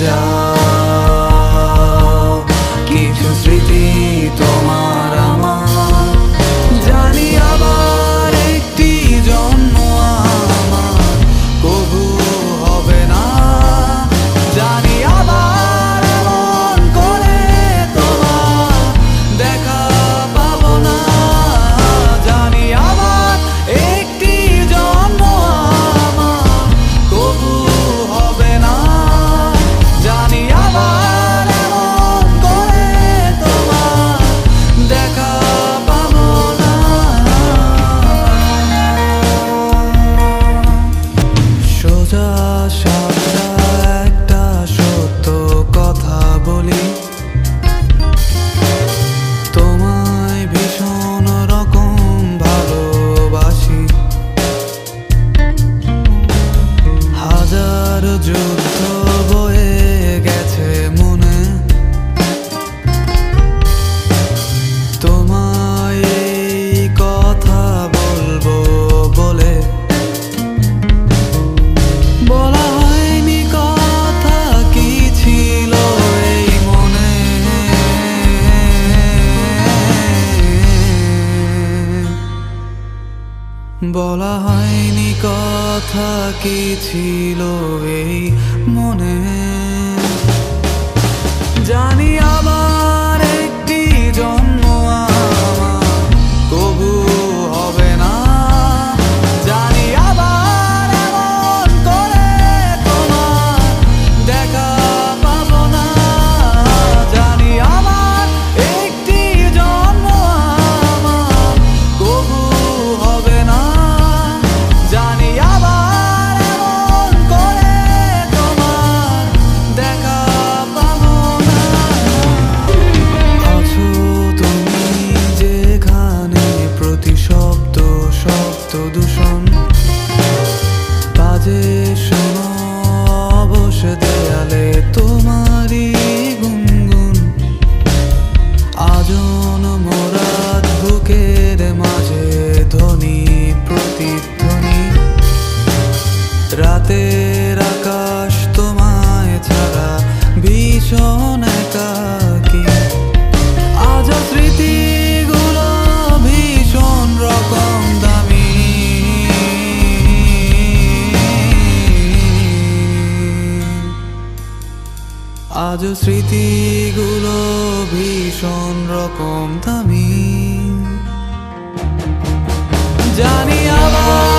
যাও কিছু স্মৃতি তোমার আমার। জানি আবার একটি জন্ম আমার কবু হবে না। জানি আবার এমন করে তোমার দেখা পাবো না। জানি আবার একটি জন্ম আমার কবু হবে না। জানি আবার এমন করে তোমার দেখা পাবো না। সোজা সাপটা একটা সত্য কথা বলি, তোমায় ভীষণ রকম ভালোবাসি। হাজার যুদ্ধ বয়ে গেছে মনে, তোমায় এই কথা বলবো বলে। বলা হয়নি কথা কি ছিল এই মনে, বলা হয়নি কথা কি ছিল এই মনে। জানি আবার একটি জন্ম আমার কবু হবে না। জানি আবার এমন করে তোমার দেখা পাবো না। জানি আবার একটি জন্ম আমার কবু হবে না। জানি আবার এমন করে তোমার দেখা পাবো না। আছো তুমি যেখানে প্রতি শব্দ শব্দ দূষণ বাজে, শোনো অবশ দেয়ালে তোমারই গুনগুন। আজন মোরাদ বুকের মাঝে ধ্বনি প্রতিধ্বনি। রাতের আকাশ তোমায় ছাড়া ভীষণ একাকী। আজ স্মৃতিগুলো ভীষণ রকম দামি। আজ স্মৃতিগুলো ভীষণ রকম দামি। জানি আবার